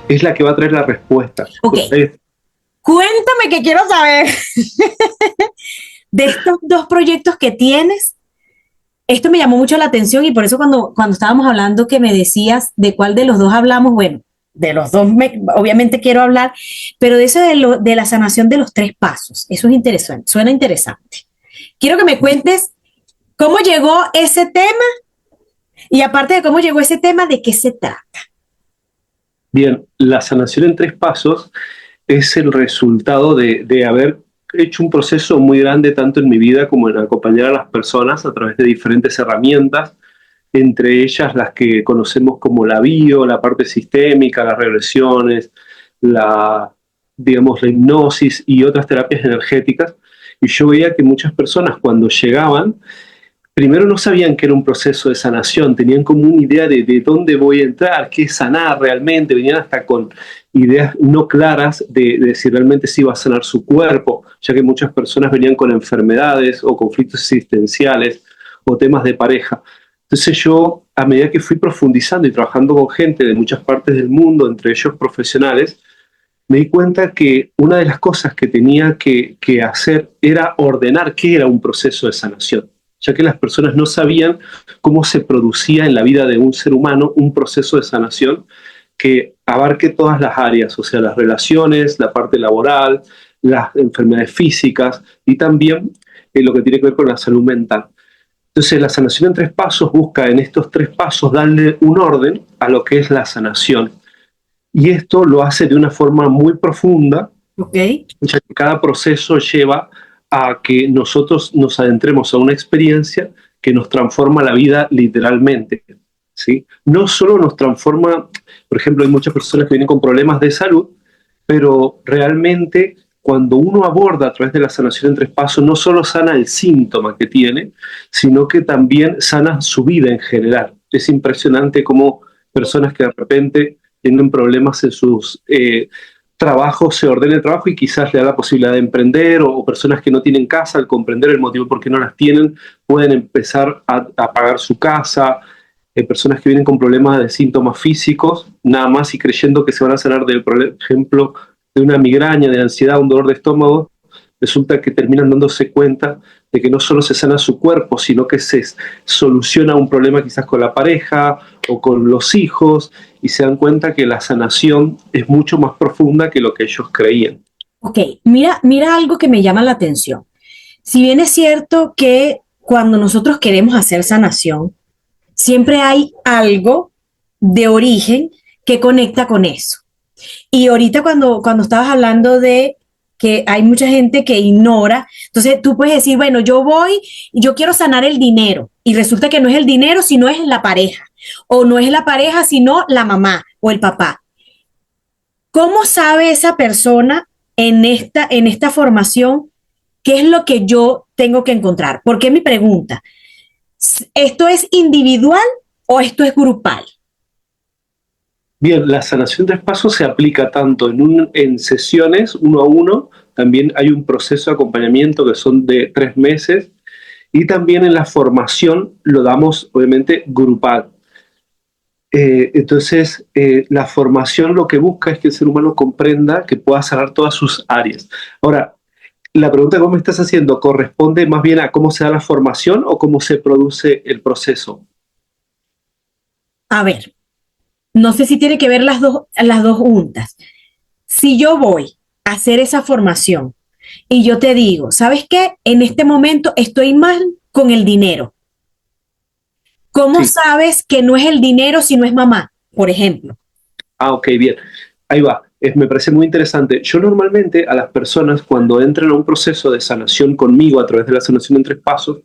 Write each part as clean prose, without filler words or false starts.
es la que va a traer la respuesta. Ok, cuéntame que quiero saber de estos dos proyectos que tienes. Esto me llamó mucho la atención y por eso cuando estábamos hablando que me decías de cuál de los dos hablamos, bueno, de los dos obviamente quiero hablar, pero de eso de la sanación de los tres pasos, eso es interesante, suena interesante. Quiero que me cuentes cómo llegó ese tema y aparte de cómo llegó ese tema, ¿de qué se trata? Bien, la sanación en 3 pasos es el resultado de haber hecho un proceso muy grande tanto en mi vida como en acompañar a las personas a través de diferentes herramientas, entre ellas las que conocemos como la bio, la parte sistémica, las regresiones, digamos, la hipnosis y otras terapias energéticas. Y yo veía que muchas personas cuando llegaban, primero no sabían que era un proceso de sanación, tenían como una idea de dónde voy a entrar, qué es sanar realmente, venían hasta con ideas no claras de si realmente se iba a sanar su cuerpo, ya que muchas personas venían con enfermedades o conflictos existenciales o temas de pareja. Entonces yo, a medida que fui profundizando y trabajando con gente de muchas partes del mundo, entre ellos profesionales, me di cuenta que una de las cosas que tenía que hacer era ordenar qué era un proceso de sanación, ya que las personas no sabían cómo se producía en la vida de un ser humano un proceso de sanación que abarque todas las áreas, o sea, las relaciones, la parte laboral, las enfermedades físicas y también lo que tiene que ver con la salud mental. Entonces, la sanación en 3 pasos busca en estos 3 pasos darle un orden a lo que es la sanación. Y esto lo hace de una forma muy profunda, Ok. ya que cada proceso lleva a que nosotros nos adentremos a una experiencia que nos transforma la vida literalmente, ¿sí? No solo nos transforma, por ejemplo, hay muchas personas que vienen con problemas de salud, pero realmente cuando uno aborda a través de la sanación en 3 pasos, no solo sana el síntoma que tiene, sino que también sana su vida en general. Es impresionante cómo personas que de repente tienen problemas en sus trabajos, se ordena el trabajo y quizás le da la posibilidad de emprender, o personas que no tienen casa, al comprender el motivo por qué no las tienen, pueden empezar a pagar su casa. Personas que vienen con problemas de síntomas físicos, nada más y creyendo que se van a sanar del, por ejemplo, de una migraña, de ansiedad, un dolor de estómago, resulta que terminan dándose cuenta de que no solo se sana su cuerpo, sino que se soluciona un problema quizás con la pareja o con los hijos, y se dan cuenta que la sanación es mucho más profunda que lo que ellos creían. Ok, mira algo que me llama la atención. Si bien es cierto que cuando nosotros queremos hacer sanación, siempre hay algo de origen que conecta con eso. Y ahorita cuando estabas hablando de que hay mucha gente que ignora, entonces tú puedes decir, bueno, yo voy, yo quiero sanar el dinero, y resulta que no es el dinero, sino es la pareja, o no es la pareja, sino la mamá o el papá. ¿Cómo sabe esa persona en esta formación qué es lo que yo tengo que encontrar? ¿Por qué mi pregunta? ¿Esto es individual o esto es grupal? Bien, la sanación de pasos se aplica tanto en sesiones uno a uno, también hay un proceso de acompañamiento que son de 3 meses, y también en la formación lo damos obviamente grupal. Entonces, la formación lo que busca es que el ser humano comprenda que pueda sanar todas sus áreas. Ahora, la pregunta que vos me estás haciendo corresponde más bien a cómo se da la formación o cómo se produce el proceso. A ver, no sé si tiene que ver las dos juntas. Si yo voy a hacer esa formación y yo te digo, ¿sabes qué? En este momento estoy mal con el dinero. ¿Cómo Sí. sabes que no es el dinero si no es mamá, por ejemplo? Ah, ok, bien. Ahí va. Me parece muy interesante. Yo normalmente a las personas cuando entran a un proceso de sanación conmigo a través de la sanación en 3 pasos,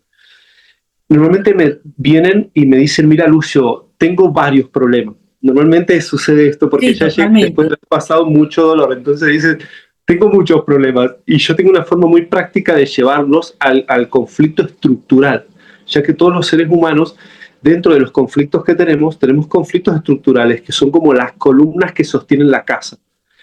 normalmente me vienen y me dicen, mira Lucio, tengo varios problemas. Normalmente sucede esto porque Sí, ya llegan después totalmente. de haber pasado mucho dolor. Entonces dicen, tengo muchos problemas. Y yo tengo una forma muy práctica de llevarlos al conflicto estructural, ya que todos los seres humanos, dentro de los conflictos que tenemos conflictos estructurales, que son como las columnas que sostienen la casa.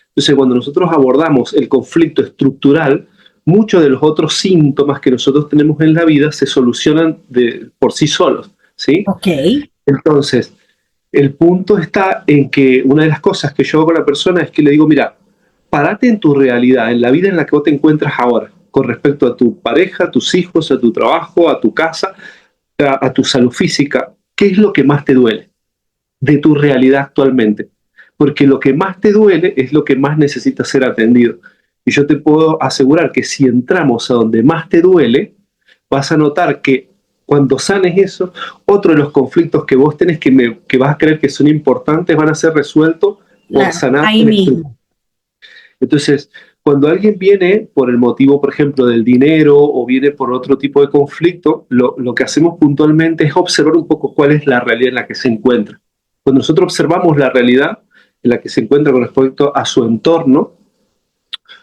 Entonces, cuando nosotros abordamos el conflicto estructural, muchos de los otros síntomas que nosotros tenemos en la vida se solucionan por sí solos, ¿sí? Ok. Entonces, El punto está en que una de las cosas que yo hago con la persona es que le digo, mira, parate en tu realidad, en la vida en la que vos te encuentras ahora, con respecto a tu pareja, a tus hijos, a tu trabajo, a tu casa, a tu salud física. ¿Qué es lo que más te duele de tu realidad actualmente? Porque lo que más te duele es lo que más necesita ser atendido. Y yo te puedo asegurar que si entramos a donde más te duele, vas a notar que cuando sanes eso, otro de los conflictos que vos tenés que vas a creer que son importantes van a ser resueltos por Claro, sanar ahí el estructura. mismo. Entonces, cuando alguien viene por el motivo, por ejemplo, del dinero o viene por otro tipo de conflicto, lo que hacemos puntualmente es observar un poco cuál es la realidad en la que se encuentra. Cuando nosotros observamos la realidad en la que se encuentra con respecto a su entorno,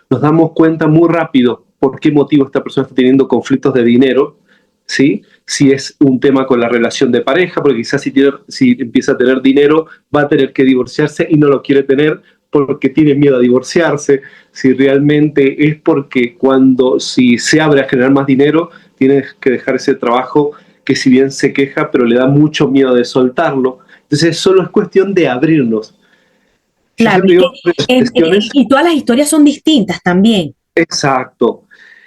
nos damos cuenta muy rápido por qué motivo esta persona está teniendo conflictos de dinero, ¿sí? Si es un tema con la relación de pareja, porque quizás si empieza a tener dinero, va a tener que divorciarse y no lo quiere tener porque tiene miedo a divorciarse. Si realmente es porque si se abre a generar más dinero, tienes que dejar ese trabajo que si bien se queja, pero le da mucho miedo de soltarlo. Entonces solo es cuestión de abrirnos. Yo Claro, siempre es que digo sesiones. y todas las historias son distintas también. Exacto.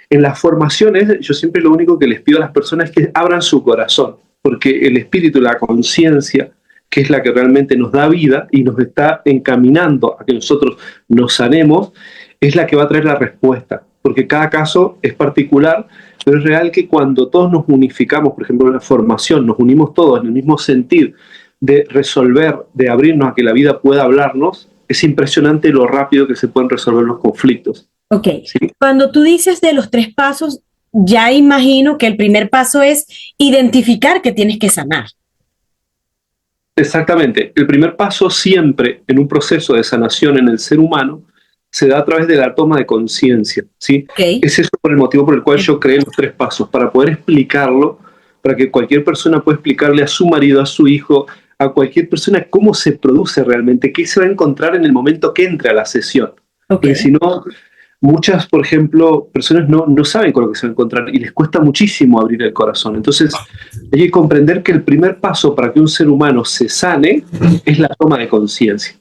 En las formaciones, yo siempre lo único que les pido a las personas es que abran su corazón, porque el espíritu, la conciencia, que es la que realmente nos da vida y nos está encaminando a que nosotros nos sanemos, es la que va a traer la respuesta, porque cada caso es particular, pero es real que cuando todos nos unificamos, por ejemplo, en la formación, nos unimos todos en el mismo sentido de resolver, de abrirnos a que la vida pueda hablarnos, es impresionante lo rápido que se pueden resolver los conflictos. Ok, ¿Sí? cuando tú dices de los 3 pasos, ya imagino que el primer paso es identificar que tienes que sanar. Exactamente. El primer paso siempre en un proceso de sanación en el ser humano se da a través de la toma de conciencia, ¿sí? Ok, Es eso por el motivo por el cual yo creé los 3 pasos, para poder explicarlo, para que cualquier persona pueda explicarle a su marido, a su hijo, a cualquier persona cómo se produce realmente, qué se va a encontrar en el momento que entre a la sesión. ok. Porque si no, muchas, por ejemplo, personas no saben con lo que se va a encontrar y les cuesta muchísimo abrir el corazón. Entonces, hay que comprender que el primer paso para que un ser humano se sane es la toma de conciencia.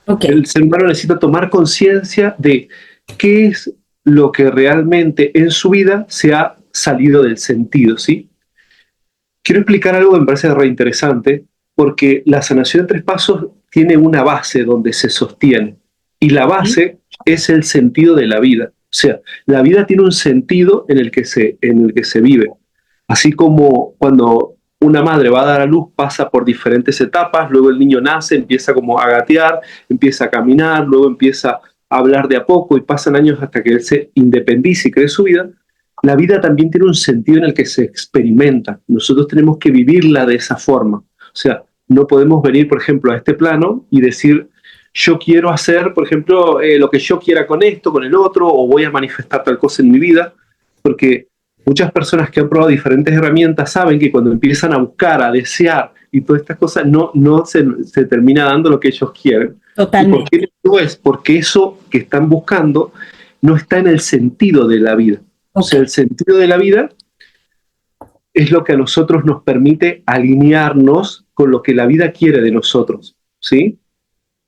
Ok, El ser humano necesita tomar conciencia de qué es lo que realmente en su vida se ha salido del sentido, ¿sí? Quiero explicar algo que me parece re interesante, porque la sanación en 3 pasos tiene una base donde se sostiene, y la base es el sentido de la vida. O sea, la vida tiene un sentido en el que se vive. Así como cuando una madre va a dar a luz, pasa por diferentes etapas, luego el niño nace, empieza como a gatear, empieza a caminar, luego empieza a hablar de a poco y pasan años hasta que él se independice y cree su vida. La vida también tiene un sentido en el que se experimenta. Nosotros tenemos que vivirla de esa forma. O sea, no podemos venir, por ejemplo, a este plano y decir, yo quiero hacer, por ejemplo, lo que yo quiera con esto, con el otro, o voy a manifestar tal cosa en mi vida, porque muchas personas que han probado diferentes herramientas saben que cuando empiezan a buscar, a desear y todas estas cosas, no se termina dando lo que ellos quieren. ¿Y por totalmente. qué no es? Porque eso que están buscando no está en el sentido de la vida. O Ok. sea, el sentido de la vida es lo que a nosotros nos permite alinearnos con lo que la vida quiere de nosotros, ¿sí?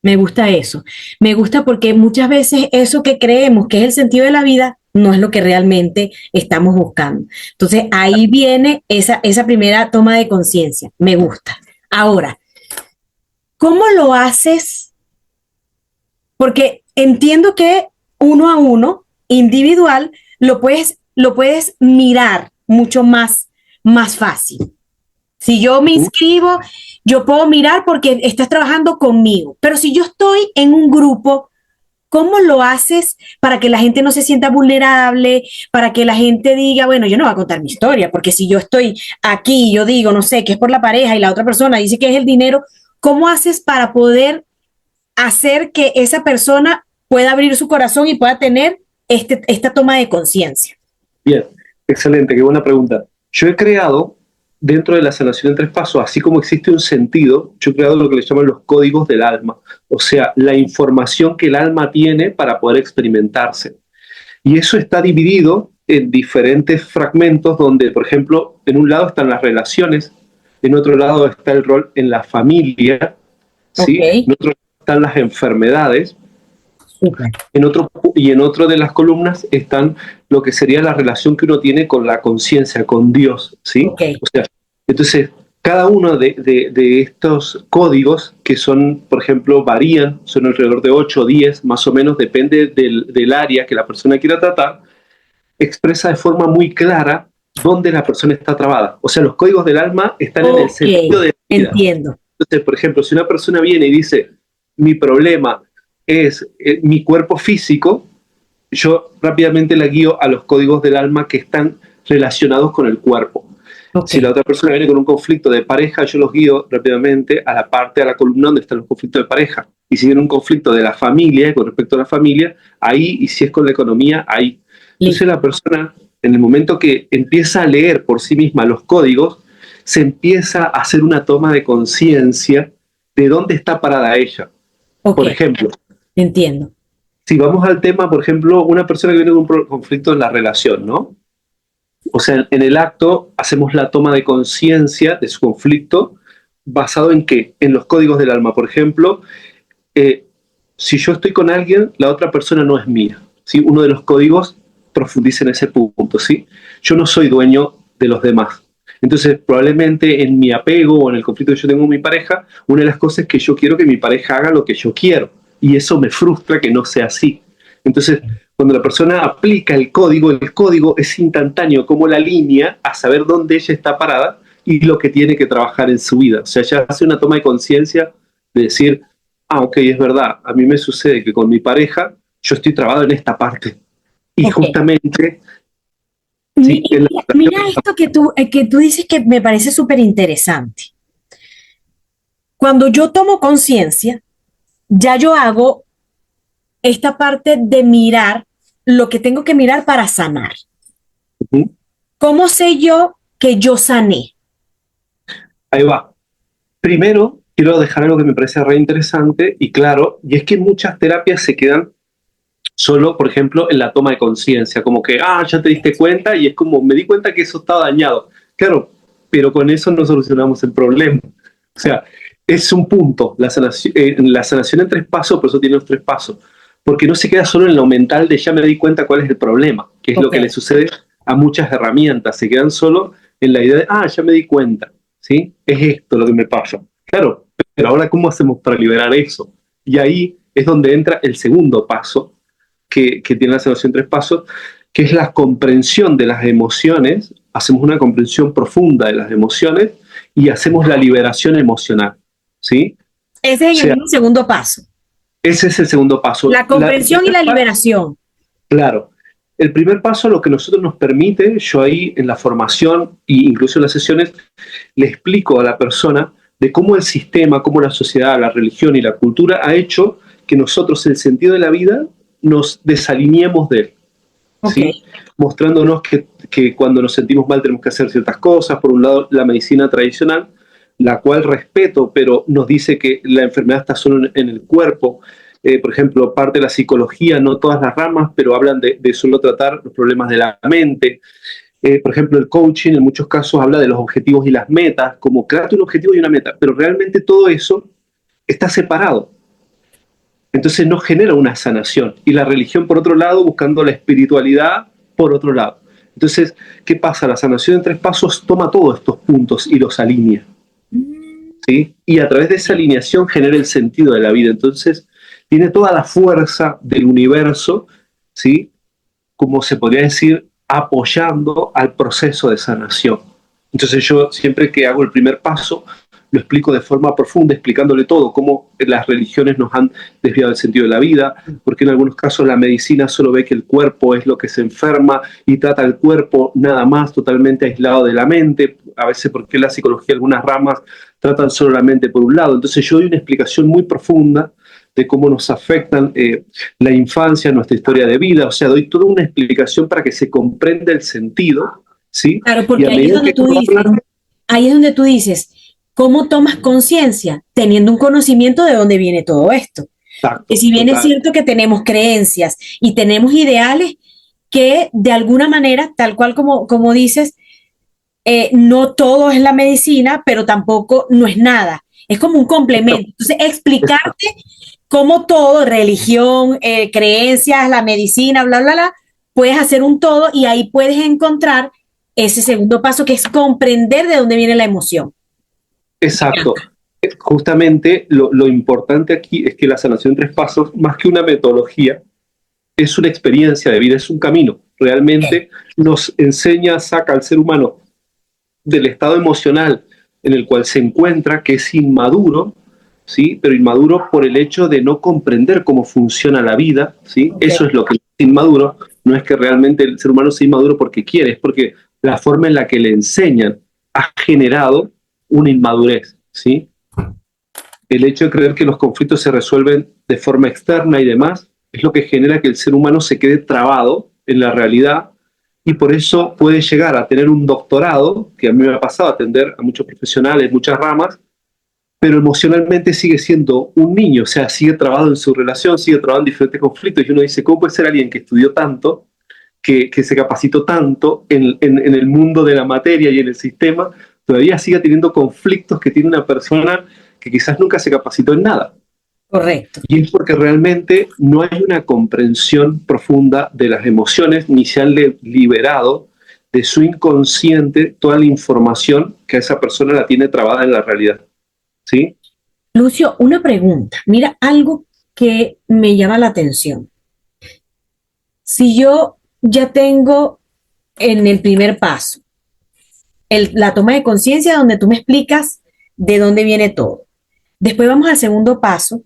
Me gusta eso. Me gusta porque muchas veces eso que creemos que es el sentido de la vida no es lo que realmente estamos buscando. Entonces ahí viene esa primera toma de conciencia. Me gusta. Ahora, ¿cómo lo haces? Porque entiendo que uno a uno, individual, lo puedes mirar mucho más fácil. Si yo me inscribo, yo puedo mirar porque estás trabajando conmigo. Pero si yo estoy en un grupo, ¿cómo lo haces para que la gente no se sienta vulnerable? Para que la gente diga, bueno, yo no voy a contar mi historia, porque si yo estoy aquí y yo digo, no sé, que es por la pareja y la otra persona dice que es el dinero, ¿cómo haces para poder hacer que esa persona pueda abrir su corazón y pueda tener esta toma de conciencia? Bien, excelente, qué buena pregunta. Yo he creado, dentro de la sanación en 3 pasos, así como existe un sentido, yo he creado lo que le llaman los códigos del alma, o sea, la información que el alma tiene para poder experimentarse. Y eso está dividido en diferentes fragmentos donde, por ejemplo, en un lado están las relaciones, en otro lado está el rol en la familia, Ok, ¿sí? En otro están las enfermedades. súper. En otro de las columnas están lo que sería la relación que uno tiene con la conciencia, con Dios, ¿sí? Ok, O sea, entonces, cada uno de estos códigos, que son, por ejemplo, varían, son alrededor de 8 o 10, más o menos, depende del área que la persona quiera tratar, expresa de forma muy clara dónde la persona está trabada. O sea, los códigos del alma están en el ok, sentido de la vida. entiendo. Entonces, por ejemplo, si una persona viene y dice, mi problema es mi cuerpo físico, yo rápidamente la guío a los códigos del alma que están relacionados con el cuerpo. Ok, Si la otra persona viene con un conflicto de pareja, yo los guío rápidamente a la parte de la columna donde están los conflictos de pareja. Y si viene un conflicto de la familia, con respecto a la familia, ahí, y si es con la economía, ahí. Entonces listo. la persona, en el momento que empieza a leer por sí misma los códigos, se empieza a hacer una toma de conciencia de dónde está parada ella. Ok, Por ejemplo, entiendo. si vamos al tema, por ejemplo, una persona que viene con un conflicto en la relación, ¿no? O sea, en el acto hacemos la toma de conciencia de su conflicto basado en qué? En los códigos del alma. Por ejemplo, eh, si yo estoy con alguien, la otra persona no es mía. ¿Sí? Uno de los códigos profundiza en ese punto. ¿Sí? Yo no soy dueño de los demás. Entonces, probablemente en mi apego o en el conflicto que yo tengo con mi pareja, una de las cosas es que yo quiero que mi pareja haga lo que yo quiero. Y eso me frustra que no sea así. Entonces, cuando la persona aplica el código es instantáneo, como la línea, a saber dónde ella está parada y lo que tiene que trabajar en su vida. O sea, ella hace una toma de conciencia de decir, ah, ok, es verdad, a mí me sucede que con mi pareja yo estoy trabado en esta parte. Y Ok. justamente, sí, en la Mira esto que tú dices que me parece súper interesante. Cuando yo tomo conciencia, ya yo hago esta parte de mirar lo que tengo que mirar para sanar. relación, ¿Cómo sé yo que yo sané? ahí va. Primero, quiero dejar algo que me parece re interesante y claro, y es que muchas terapias se quedan solo, por ejemplo, en la toma de conciencia, como que, ah, ya te diste cuenta y es como, me di cuenta que eso estaba dañado. Claro, pero con eso no solucionamos el problema. O sea, es un punto, la sanación en 3 pasos, por eso tiene los 3 pasos, porque no se queda solo en lo mental de ya me di cuenta cuál es el problema, que es lo Ok, que le sucede a muchas herramientas, se quedan solo en la idea de, ah, ya me di cuenta, ¿sí? Es esto lo que me pasa. Claro, pero ahora, ¿cómo hacemos para liberar eso? Y ahí es donde entra el segundo paso, que tiene la sanación en 3 pasos, que es la comprensión de las emociones. Hacemos una comprensión profunda de las emociones y hacemos la liberación emocional, ¿sí? ese O es el sea, mismo segundo paso. ese es el segundo paso. La comprensión y la liberación. Claro, el primer paso, lo que nosotros nos permite, yo ahí en la formación e incluso en las sesiones, le explico a la persona de cómo el sistema, cómo la sociedad, la religión y la cultura ha hecho que nosotros el sentido de la vida nos desalineemos de él. Ok, ¿Sí? Mostrándonos que cuando nos sentimos mal tenemos que hacer ciertas cosas. Por un lado, la medicina tradicional, la cual respeto, pero nos dice que la enfermedad está solo en el cuerpo. Por ejemplo, parte de la psicología, no todas las ramas, pero hablan de solo tratar los problemas de la mente. Por ejemplo, el coaching en muchos casos habla de los objetivos y las metas, como crearte un objetivo y una meta, pero realmente todo eso está separado. Entonces no genera una sanación. Y la religión, por otro lado, buscando la espiritualidad, por otro lado. Entonces, ¿qué pasa? La sanación en 3 pasos toma todos estos puntos y los alinea. ¿Sí? Y a través de esa alineación genera el sentido de la vida. Entonces, tiene toda la fuerza del universo, ¿sí? Como se podría decir, apoyando al proceso de sanación. Entonces yo siempre que hago el primer paso, lo explico de forma profunda, explicándole todo, cómo las religiones nos han desviado el sentido de la vida, porque en algunos casos la medicina solo ve que el cuerpo es lo que se enferma y trata el cuerpo nada más, totalmente aislado de la mente, a veces porque la psicología, algunas ramas tratan solo la mente por un lado. Entonces yo doy una explicación muy profunda de cómo nos afectan la infancia, nuestra historia de vida, o sea, doy toda una explicación para que se comprenda el sentido, ¿sí? claro, Y porque a medida que uno habla, ahí es donde tú dices, ¿cómo tomas conciencia? Teniendo un conocimiento de dónde viene todo esto. Que exacto, si bien es total, cierto que tenemos creencias y tenemos ideales que de alguna manera, tal cual como dices, no todo es la medicina, pero tampoco no es nada. Es como un complemento. Entonces, Exacto. explicarte cómo todo, religión, creencias, la medicina, bla, bla, bla, puedes hacer un todo y ahí puedes encontrar ese segundo paso que es comprender de dónde viene la emoción. Exacto. Justamente lo importante aquí es que la sanación en tres pasos, más que una metodología, es una experiencia de vida, es un camino. Okay. Realmente nos enseña, saca al ser humano del estado emocional en el cual se encuentra, que es inmaduro, ¿sí? Pero inmaduro por el hecho de no comprender cómo funciona la vida, ¿sí? Okay. Eso es lo que es inmaduro, no es que realmente el ser humano sea inmaduro porque quiere, es porque la forma en la que le enseñan ha generado una inmadurez, ¿sí? El hecho de creer que los conflictos se resuelven de forma externa y demás es lo que genera que el ser humano se quede trabado en la realidad y por eso puede llegar a tener un doctorado, que a mí me ha pasado a atender a muchos profesionales, muchas ramas, pero emocionalmente sigue siendo un niño, o sea, sigue trabado en su relación, sigue trabado en diferentes conflictos y uno dice, ¿cómo puede ser alguien que estudió tanto, que se capacitó tanto en el mundo de la materia y en el sistema, todavía sigue teniendo conflictos que tiene una persona que quizás nunca se capacitó en nada? Correcto. Y es porque realmente no hay una comprensión profunda de las emociones, ni se han liberado de su inconsciente toda la información que esa persona la tiene trabada en la realidad. ¿Sí? Lucio, una pregunta. Mira, algo que me llama la atención. Si yo ya tengo en el primer paso la toma de conciencia donde tú me explicas de dónde viene todo. Después vamos al segundo paso,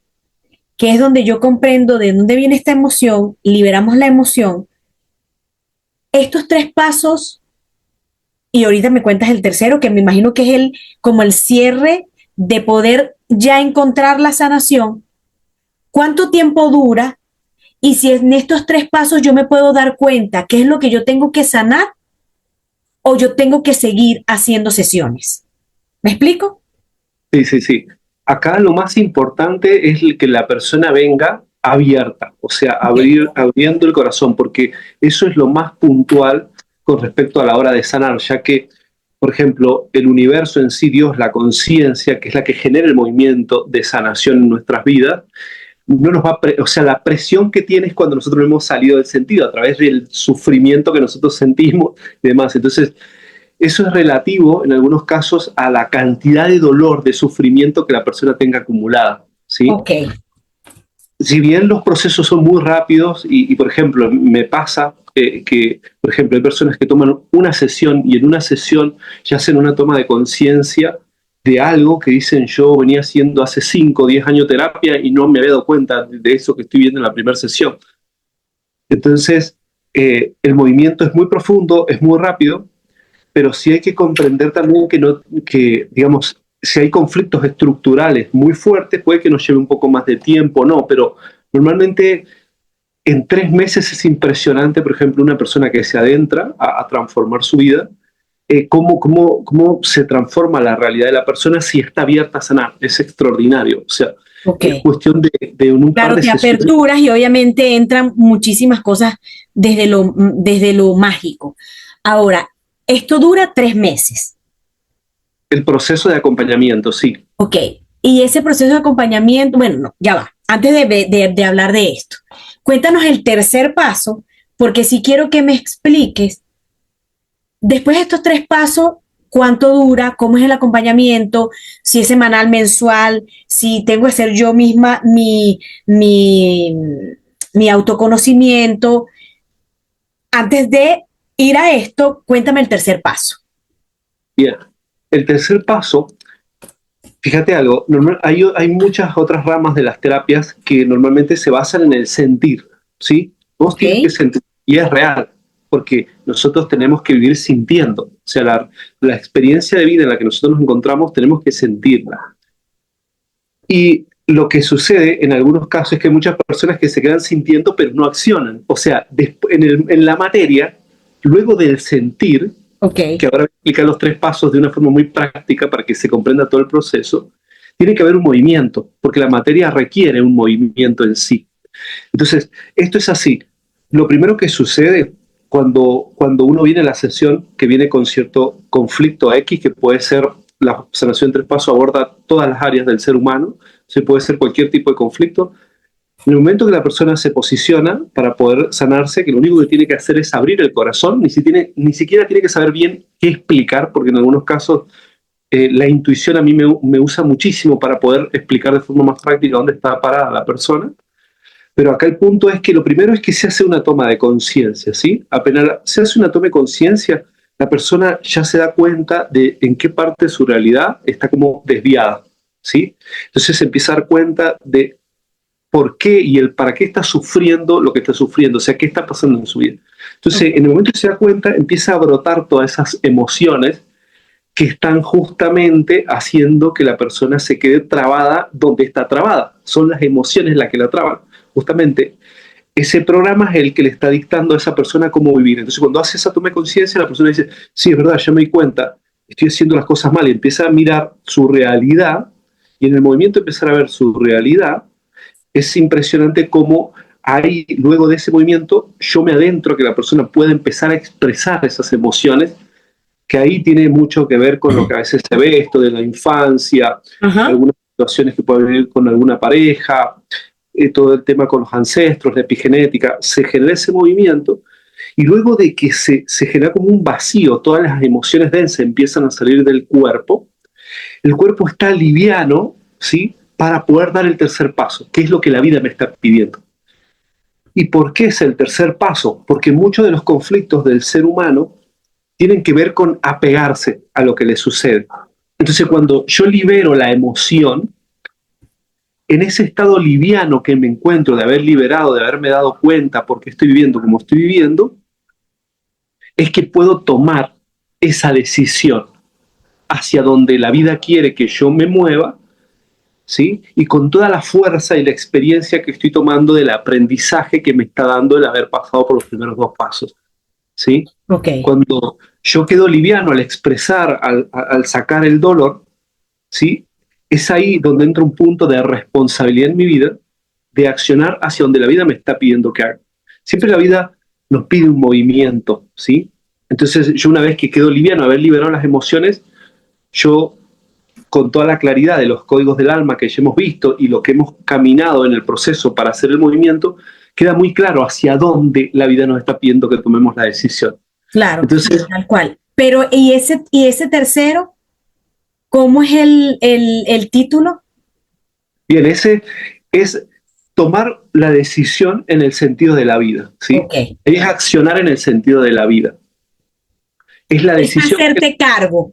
que es donde yo comprendo de dónde viene esta emoción, liberamos la emoción. Estos tres pasos, y ahorita me cuentas el tercero, que me imagino que es como el cierre de poder ya encontrar la sanación. ¿Cuánto tiempo dura? Y si en estos tres pasos yo me puedo dar cuenta qué es lo que yo tengo que sanar o yo tengo que seguir haciendo sesiones. ¿Me explico? Sí, sí, sí. Acá lo más importante es que la persona venga abierta, o sea, Okay. abriendo el corazón, porque eso es lo más puntual con respecto a la hora de sanar, ya que, por ejemplo, el universo en sí, Dios, la conciencia, que es la que genera el movimiento de sanación en nuestras vidas, no nos va o sea, la presión que tiene es cuando nosotros hemos salido del sentido, a través del sufrimiento que nosotros sentimos y demás. Entonces, eso es relativo en algunos casos a la cantidad de dolor, de sufrimiento que la persona tenga acumulada, ¿sí? Ok. Si bien los procesos son muy rápidos por ejemplo, me pasa que, por ejemplo, hay personas que toman una sesión y en una sesión ya hacen una toma de conciencia de algo que dicen yo venía haciendo hace 5 o 10 años terapia y no me había dado cuenta de eso que estoy viendo en la primera sesión. Entonces, el movimiento es muy profundo, es muy rápido, pero sí hay que comprender también que, no, que, digamos, si hay conflictos estructurales muy fuertes, puede que nos lleve un poco más de tiempo, no, pero normalmente en 3 meses es impresionante, por ejemplo, una persona que se adentra a transformar su vida, cómo se transforma la realidad de la persona si está abierta a sanar. Es extraordinario. O sea, Ok. es cuestión de un par Claro, de te sesiones. aperturas y obviamente entran muchísimas cosas desde lo mágico. Ahora, esto dura 3 meses. El proceso de acompañamiento, sí. Ok. Y ese proceso de acompañamiento, bueno, no, ya va. Antes de hablar de esto, cuéntanos el tercer paso, porque si quiero que me expliques, después de estos tres pasos, cuánto dura, cómo es el acompañamiento, si es semanal, mensual, si tengo que hacer yo misma mi autoconocimiento. Antes de ir a esto, cuéntame el tercer paso. Bien. El tercer paso, fíjate algo, hay muchas otras ramas de las terapias que normalmente se basan en el sentir, ¿sí? Vos ¿Ok? tienes que sentir, y es real, porque nosotros tenemos que vivir sintiendo, o sea, la experiencia de vida en la que nosotros nos encontramos tenemos que sentirla. Y lo que sucede en algunos casos es que hay muchas personas que se quedan sintiendo pero no accionan, o sea, en la materia, luego del sentir, Ok. que ahora voy a explicar los tres pasos de una forma muy práctica para que se comprenda todo el proceso, tiene que haber un movimiento, porque la materia requiere un movimiento en sí. Entonces, esto es así. Lo primero que sucede cuando uno viene a la sesión, que viene con cierto conflicto X, que puede ser la sanación en 3 pasos aborda todas las áreas del ser humano, se puede ser cualquier tipo de conflicto. En el momento que la persona se posiciona para poder sanarse, que lo único que tiene que hacer es abrir el corazón, ni siquiera tiene que saber bien qué explicar, porque en algunos casos la intuición a mí me usa muchísimo para poder explicar de forma más práctica dónde está parada la persona. Pero acá el punto es que lo primero es que se hace una toma de conciencia, ¿sí? Apenas se hace una toma de conciencia, la persona ya se da cuenta de en qué parte de su realidad está como desviada, ¿sí? Entonces se empieza a dar cuenta de por qué y el para qué está sufriendo lo que está sufriendo, o sea, qué está pasando en su vida. Entonces, en el momento que se da cuenta, empieza a brotar todas esas emociones que están justamente haciendo que la persona se quede trabada donde está trabada. Son las emociones las que la traban. Justamente, ese programa es el que le está dictando a esa persona cómo vivir. Entonces, cuando hace esa toma de conciencia, la persona dice, sí, es verdad, ya me di cuenta, estoy haciendo las cosas mal, y empieza a mirar su realidad, y en el movimiento de empezar a ver su realidad, es impresionante cómo ahí, luego de ese movimiento, yo me adentro que la persona puede empezar a expresar esas emociones, que ahí tiene mucho que ver con lo que a veces se ve, esto de la infancia, algunas situaciones que pueden vivir con alguna pareja, todo el tema con los ancestros, la epigenética, se genera ese movimiento, y luego de que se genera como un vacío, todas las emociones densas empiezan a salir del cuerpo, el cuerpo está liviano, ¿sí?, para poder dar el tercer paso, que es lo que la vida me está pidiendo. ¿Y por qué es el tercer paso? Porque muchos de los conflictos del ser humano tienen que ver con apegarse a lo que le sucede. Entonces, cuando yo libero la emoción, en ese estado liviano que me encuentro de haber liberado, de haberme dado cuenta por qué estoy viviendo como estoy viviendo, es que puedo tomar esa decisión hacia donde la vida quiere que yo me mueva, ¿sí? Y con toda la fuerza y la experiencia que estoy tomando del aprendizaje que me está dando el haber pasado por los primeros 2 pasos, ¿sí? Okay. Cuando yo quedo liviano al expresar, al sacar el dolor, ¿sí?, es ahí donde entra un punto de responsabilidad en mi vida, de accionar hacia donde la vida me está pidiendo que haga. Siempre la vida nos pide un movimiento, ¿sí? Entonces yo, una vez que quedo liviano, haber liberado las emociones, yo, con toda la claridad de los códigos del alma que ya hemos visto y lo que hemos caminado en el proceso para hacer el movimiento, queda muy claro hacia dónde la vida nos está pidiendo que tomemos la decisión. Claro, entonces, tal cual. Pero, ¿y ese tercero? ¿Cómo es el título? Bien, ese es tomar la decisión en el sentido de la vida, ¿sí? Okay. Es accionar en el sentido de la vida. Es la decisión. Es hacerte cargo.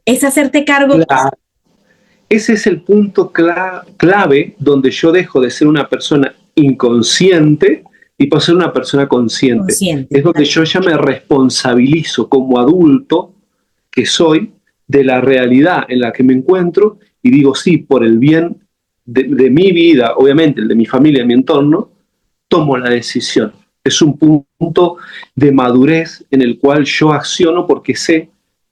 Ese es el punto clave donde yo dejo de ser una persona inconsciente y paso a ser una persona consciente. Es donde yo ya me responsabilizo como adulto que soy de la realidad en la que me encuentro y digo, sí, por el bien de mi vida, obviamente el de mi familia, de mi entorno, tomo la decisión. Es un punto de madurez en el cual yo acciono porque sé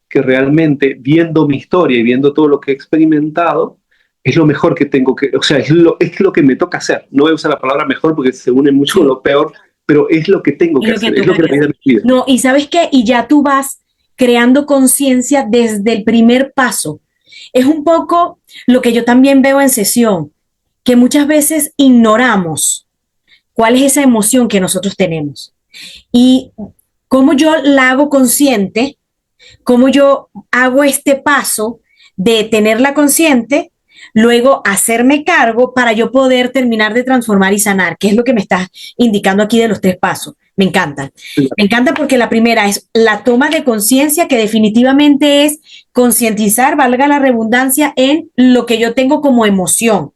que realmente, viendo mi historia y viendo todo lo que he experimentado, es lo mejor que tengo que, o sea, es lo que me toca hacer. No voy a usar la palabra mejor porque se une mucho con lo peor, pero es lo que tengo que hacer, es lo que la vida me pide. No, y ¿sabes qué? Y ya tú vas creando conciencia desde el primer paso. Es un poco lo que yo también veo en sesión, que muchas veces ignoramos cuál es esa emoción que nosotros tenemos. Y cómo yo la hago consciente, cómo yo hago este paso de tenerla consciente, luego hacerme cargo para yo poder terminar de transformar y sanar, que es lo que me estás indicando aquí de los 3 pasos. Me encanta. Me encanta porque la primera es la toma de conciencia, que definitivamente es concientizar, valga la redundancia, en lo que yo tengo como emoción,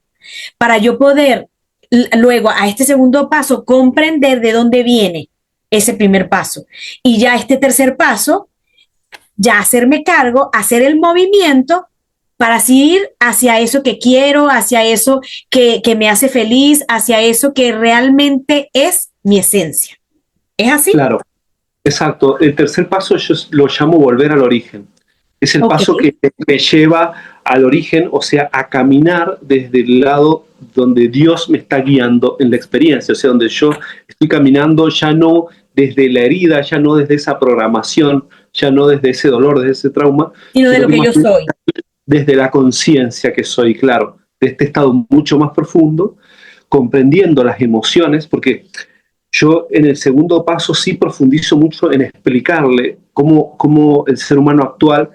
para yo poder luego a este segundo paso comprender de dónde viene ese primer paso. Y ya este tercer paso, ya hacerme cargo, hacer el movimiento para así ir hacia eso que quiero, hacia eso que me hace feliz, hacia eso que realmente es mi esencia. ¿Es así? Claro, exacto. El tercer paso yo lo llamo volver al origen. Es el paso que me lleva al origen, o sea, a caminar desde el lado donde Dios me está guiando en la experiencia, o sea, donde yo estoy caminando ya no desde la herida, ya no desde esa programación, ya no desde ese dolor, desde ese trauma, sino de lo que yo soy. desde la conciencia que soy, claro, de este estado mucho más profundo, comprendiendo las emociones, porque yo en el segundo paso sí profundizo mucho en explicarle cómo el ser humano actual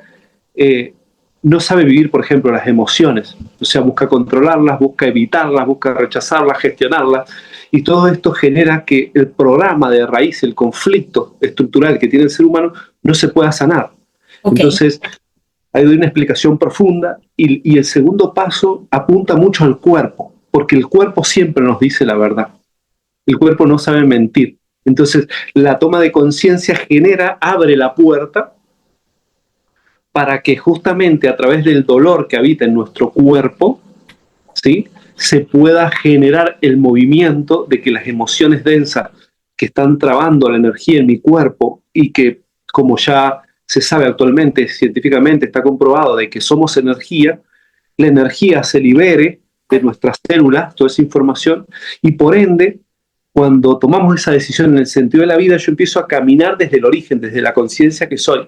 no sabe vivir, por ejemplo, las emociones. O sea, busca controlarlas, busca evitarlas, busca rechazarlas, gestionarlas. Y todo esto genera que el programa de raíz, el conflicto estructural que tiene el ser humano, no se pueda sanar. Ok, Entonces, hay una explicación profunda y el segundo paso apunta mucho al cuerpo, porque el cuerpo siempre nos dice la verdad. El cuerpo no sabe mentir. Entonces, la toma de conciencia abre la puerta para que justamente a través del dolor que habita en nuestro cuerpo, ¿sí?, se pueda generar el movimiento de que las emociones densas que están trabando la energía en mi cuerpo y que, como ya se sabe actualmente, científicamente está comprobado de que somos energía, la energía se libere de nuestras células, toda esa información, y por ende, cuando tomamos esa decisión en el sentido de la vida, yo empiezo a caminar desde el origen, desde la conciencia que soy.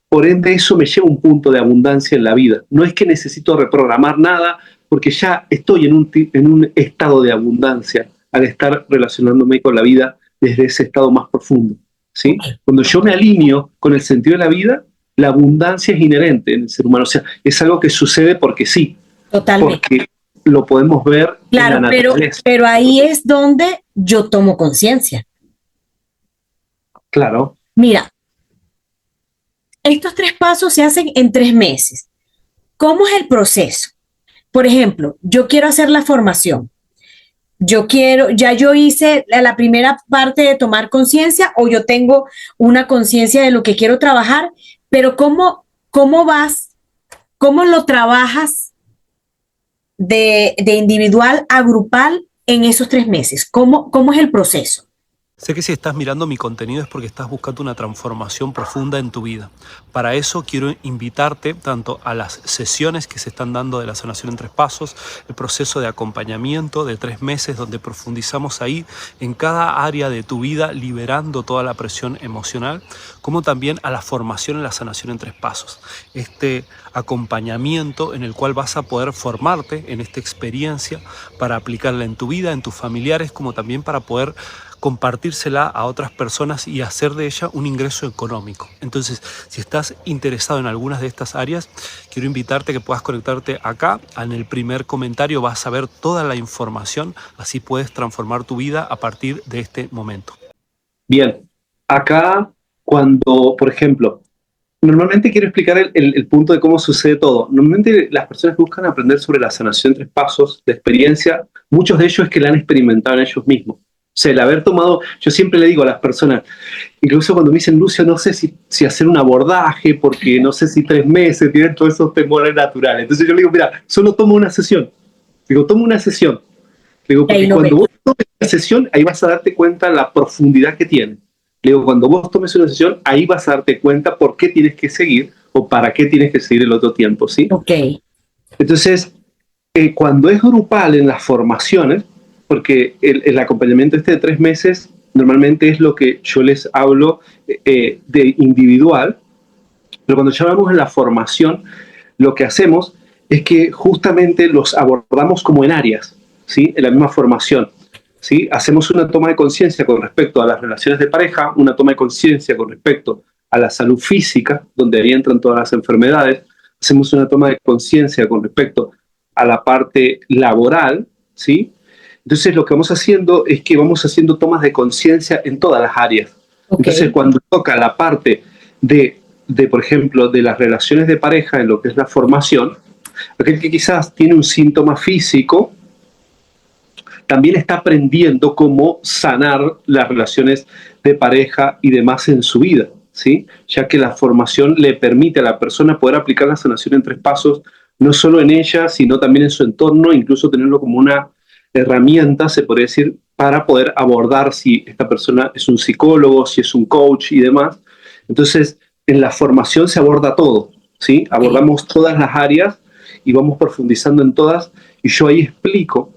Por ende, eso me lleva a un punto de abundancia en la vida. No es que necesito reprogramar nada, porque ya estoy en un estado de abundancia al estar relacionándome con la vida desde ese estado más profundo, ¿sí? ok, Cuando yo me alineo con el sentido de la vida, la abundancia es inherente en el ser humano. O sea, es algo que sucede porque sí, totalmente. porque lo podemos ver en la Claro, naturaleza. pero ahí es donde yo tomo conciencia. Claro, Mira, estos 3 pasos se hacen en 3 meses. ¿Cómo es el proceso? Por ejemplo, yo quiero hacer la formación. Ya yo hice la primera parte de tomar conciencia o yo tengo una conciencia de lo que quiero trabajar, pero ¿cómo vas? ¿Cómo lo trabajas de individual a grupal en esos 3 meses? ¿Cómo es el proceso? Sé que si estás mirando mi contenido es porque estás buscando una transformación profunda en tu vida. Para eso quiero invitarte tanto a las sesiones que se están dando de la sanación en 3 pasos, el proceso de acompañamiento de 3 meses donde profundizamos ahí en cada área de tu vida liberando toda la presión emocional, como también a la formación en la sanación en 3 pasos. Este acompañamiento en el cual vas a poder formarte en esta experiencia para aplicarla en tu vida, en tus familiares, como también para poder compartírsela a otras personas y hacer de ella un ingreso económico. Entonces, si estás interesado en algunas de estas áreas, quiero invitarte a que puedas conectarte acá. En el primer comentario vas a ver toda la información, así puedes transformar tu vida a partir de este momento. bien. Acá, cuando, por ejemplo, normalmente quiero explicar el punto de cómo sucede todo. Normalmente las personas que buscan aprender sobre la sanación en 3 pasos de experiencia, muchos de ellos es que la han experimentado en ellos mismos. O sea, el haber tomado, yo siempre le digo a las personas, incluso cuando me dicen, Lucio, no sé si hacer un abordaje, porque no sé si 3 meses tienen todos esos temores naturales. Entonces yo le digo, mira, solo tomo una sesión. Digo, tomo una sesión. Digo, Ahí porque lo ves. cuando vos tomes una sesión, ahí vas a darte cuenta la profundidad que tiene. Le digo, cuando vos tomes una sesión, ahí vas a darte cuenta por qué tienes que seguir o para qué tienes que seguir el otro tiempo, ¿sí? Ok, Entonces, cuando es grupal en las formaciones, porque el acompañamiento este de 3 meses normalmente es lo que yo les hablo de individual, pero cuando ya hablamos en la formación, lo que hacemos es que justamente los abordamos como en áreas, ¿sí? En la misma formación. ¿Sí? Hacemos una toma de conciencia con respecto a las relaciones de pareja, una toma de conciencia con respecto a la salud física, donde ahí entran todas las enfermedades, hacemos una toma de conciencia con respecto a la parte laboral, ¿sí? Entonces lo que vamos haciendo es que vamos haciendo tomas de conciencia en todas las áreas. ok. Entonces cuando toca la parte por ejemplo, de las relaciones de pareja en lo que es la formación, aquel que quizás tiene un síntoma físico, también está aprendiendo cómo sanar las relaciones de pareja y demás en su vida, ¿sí? Ya que la formación le permite a la persona poder aplicar la sanación en 3 pasos, no solo en ella, sino también en su entorno, incluso tenerlo como una herramienta, se podría decir, para poder abordar si esta persona es un psicólogo, si es un coach y demás. Entonces, en la formación se aborda todo, ¿sí? Abordamos todas las áreas y vamos profundizando en todas, y yo ahí explico,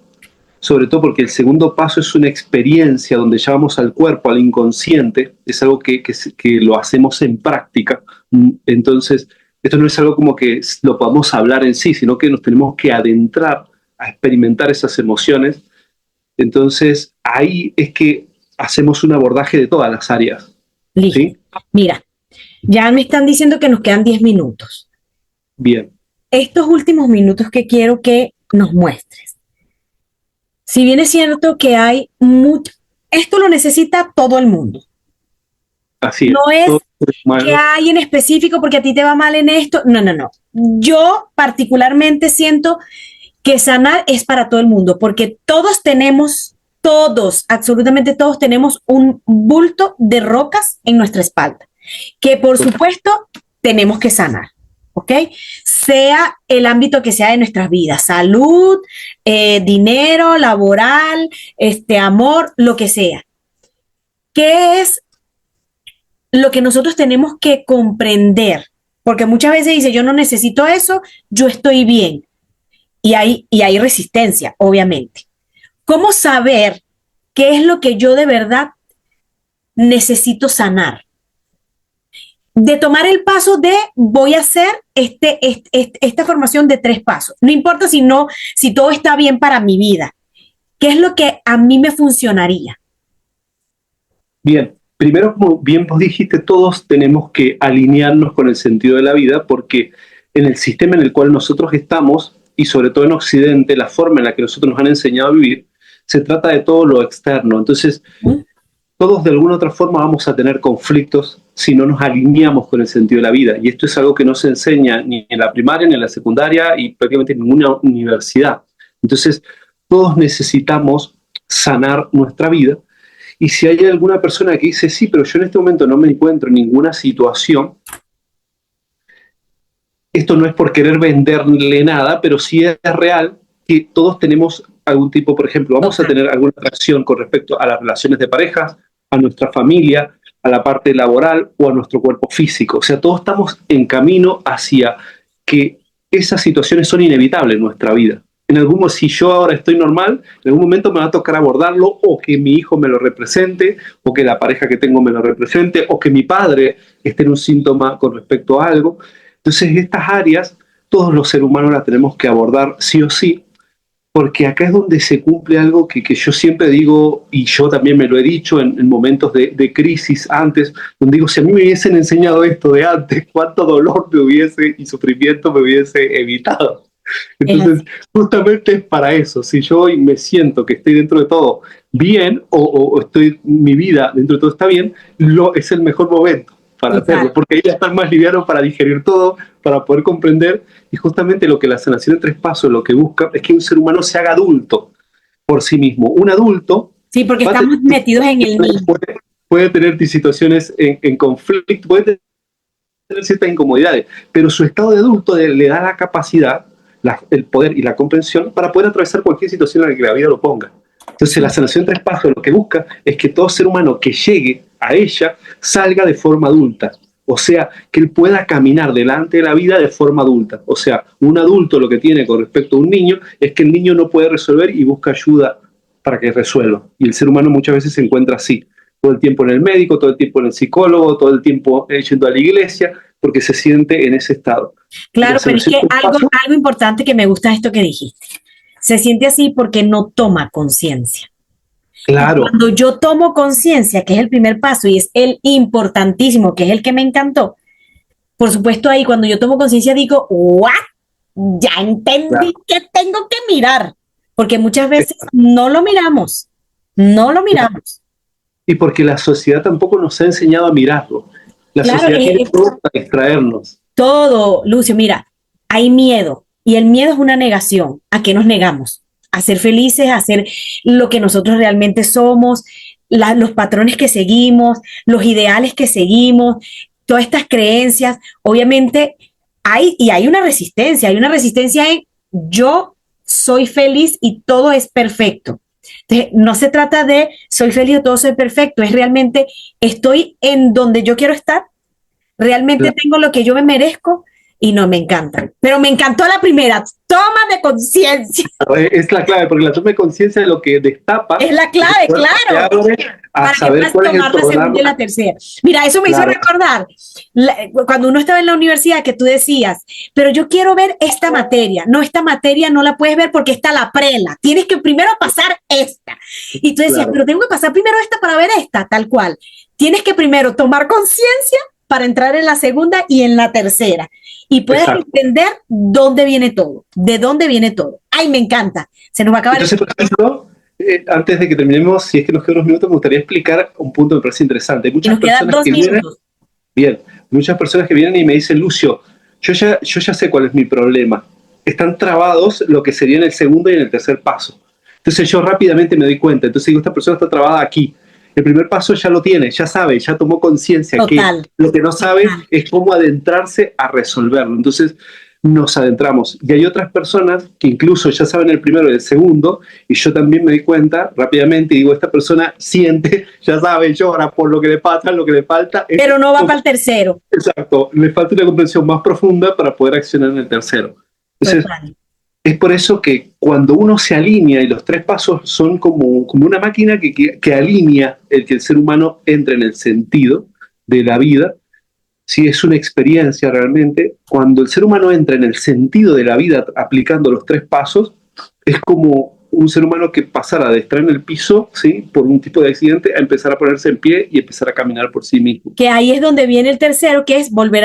sobre todo porque el segundo paso es una experiencia donde llevamos al cuerpo, al inconsciente, es algo que lo hacemos en práctica. Entonces, Esto no es algo como que lo podamos hablar en sí, sino que nos tenemos que adentrar a experimentar esas emociones. Entonces, ahí es que hacemos un abordaje de todas las áreas. Listo. ¿Sí? Mira, ya me están diciendo que nos quedan 10 minutos. Bien. Estos últimos minutos que quiero que nos muestres. Si bien es cierto que hay mucho, esto lo necesita todo el mundo. Así No es que es. hay en específico porque a ti te va mal en esto. No, no, no. Yo particularmente siento que sanar es para todo el mundo, porque todos, absolutamente todos tenemos un bulto de rocas en nuestra espalda, que por supuesto tenemos que sanar, ¿ok? Sea el ámbito que sea de nuestras vidas, salud, dinero, laboral, amor, lo que sea. ¿Qué es lo que nosotros tenemos que comprender? Porque muchas veces dice, yo no necesito eso, yo estoy bien. Y hay resistencia, obviamente. ¿Cómo saber qué es lo que yo de verdad necesito sanar? De tomar el paso de voy a hacer esta formación de 3 pasos. No importa si todo está bien para mi vida. ¿Qué es lo que a mí me funcionaría? Bien, primero, como bien vos dijiste, todos tenemos que alinearnos con el sentido de la vida, porque en el sistema en el cual nosotros estamos, y sobre todo en Occidente, la forma en la que nosotros nos han enseñado a vivir, se trata de todo lo externo. Entonces, todos de alguna u otra forma vamos a tener conflictos si no nos alineamos con el sentido de la vida. Y esto es algo que no se enseña ni en la primaria, ni en la secundaria, y prácticamente en ninguna universidad. Entonces, todos necesitamos sanar nuestra vida. Y si hay alguna persona que dice, sí, pero yo en este momento no me encuentro en ninguna situación, esto no es por querer venderle nada, pero sí es real que todos tenemos algún tipo, por ejemplo, vamos a tener alguna atracción con respecto a las relaciones de parejas, a nuestra familia, a la parte laboral o a nuestro cuerpo físico. O sea, todos estamos en camino hacia que esas situaciones son inevitables en nuestra vida. En algún momento, si yo ahora estoy normal, en algún momento me va a tocar abordarlo, o que mi hijo me lo represente, o que la pareja que tengo me lo represente, o que mi padre esté en un síntoma con respecto a algo. Entonces, estas áreas, todos los seres humanos las tenemos que abordar sí o sí, porque acá es donde se cumple algo que yo siempre digo, y yo también me lo he dicho en momentos de crisis antes, donde digo, si a mí me hubiesen enseñado esto de antes, cuánto dolor me hubiese y sufrimiento me hubiese evitado. Entonces, justamente es para eso. Si yo hoy me siento que estoy dentro de todo bien, o estoy, mi vida dentro de todo está bien, es el mejor momento para hacerlo, porque ahí ya estás más liviano para digerir todo, para poder comprender. Y justamente lo que la sanación en 3 pasos lo que busca es que un ser humano se haga adulto por sí mismo. Un adulto... Sí, porque estamos metidos en el niño. Puede tener situaciones en conflicto, puede tener ciertas incomodidades, pero su estado de adulto le da la capacidad, el poder y la comprensión para poder atravesar cualquier situación en la que la vida lo ponga. Entonces, la sanación en 3 pasos lo que busca es que todo ser humano que llegue a ella salga de forma adulta. O sea, que él pueda caminar delante de la vida de forma adulta. O sea, un adulto lo que tiene con respecto a un niño es que el niño no puede resolver y busca ayuda para que resuelva. Y el ser humano muchas veces se encuentra así. Todo el tiempo en el médico, todo el tiempo en el psicólogo, todo el tiempo yendo a la iglesia, porque se siente en ese estado. Claro, pero es que algo importante que me gusta esto que dijiste. Se siente así porque no toma conciencia. Claro. Y cuando yo tomo conciencia, que es el primer paso y es el importantísimo, que es el que me encantó, por supuesto ahí cuando yo tomo conciencia digo, ¿what? Ya entendí que tengo que mirar, porque muchas veces no lo miramos. Y porque la sociedad tampoco nos ha enseñado a mirarlo. La sociedad quiere todo para distraernos. Todo, Lucio, mira, hay miedo y el miedo es una negación. ¿A qué nos negamos? A ser felices, a ser lo que nosotros realmente somos, los patrones que seguimos, los ideales que seguimos, todas estas creencias. Obviamente hay una resistencia en yo soy feliz y todo es perfecto. Entonces, no se trata de soy feliz o todo soy perfecto, es realmente estoy en donde yo quiero estar, realmente tengo lo que yo me merezco Y no me encanta. Pero me encantó la primera, toma de conciencia. Es la clave, porque la toma de conciencia es lo que destapa. Es la clave, claro. A saber cuál es el tomar la segunda y la tercera. Mira, eso me Claro. hizo recordar cuando uno estaba en la universidad que tú decías, pero yo quiero ver esta materia. No, esta materia no la puedes ver porque está la prela. Tienes que primero pasar esta. Y tú decías, Claro. pero tengo que pasar primero esta para ver esta, tal cual. Tienes que primero tomar conciencia para entrar en la segunda y en la tercera. Y puedes Exacto. entender dónde viene todo, de dónde viene todo. Ay, me encanta. Se nos va a acabar. Entonces, por ejemplo, antes de que terminemos, si es que nos quedan unos minutos, me gustaría explicar un punto que me parece interesante. Hay Y muchas nos quedan personas 2 que vienen, minutos. bien, muchas personas que vienen y me dicen, Lucio, yo ya sé cuál es mi problema. Están trabados lo que sería en el segundo y en el tercer paso. Entonces yo rápidamente me doy cuenta. Entonces digo, esta persona está trabada aquí. El primer paso ya lo tiene, ya sabe, ya tomó conciencia que Total. lo que no sabe Total. es cómo adentrarse a resolverlo. Entonces nos adentramos. Y hay otras personas que incluso ya saben el primero y el segundo, y yo también me di cuenta rápidamente y digo, esta persona siente, ya sabe, llora por lo que le pasa, lo que le falta. Pero no va para el tercero. Exacto, le falta una comprensión más profunda para poder accionar en el tercero. Entonces, Total. es por eso que cuando uno se alinea, y los 3 pasos son como una máquina que alinea el que el ser humano entre en el sentido de la vida, si es una experiencia realmente, cuando el ser humano entra en el sentido de la vida aplicando los 3 pasos, es como un ser humano que pasara de estar en el piso, ¿sí?, por un tipo de accidente, a empezar a ponerse en pie y empezar a caminar por sí mismo. Que ahí es donde viene el tercero, que es volver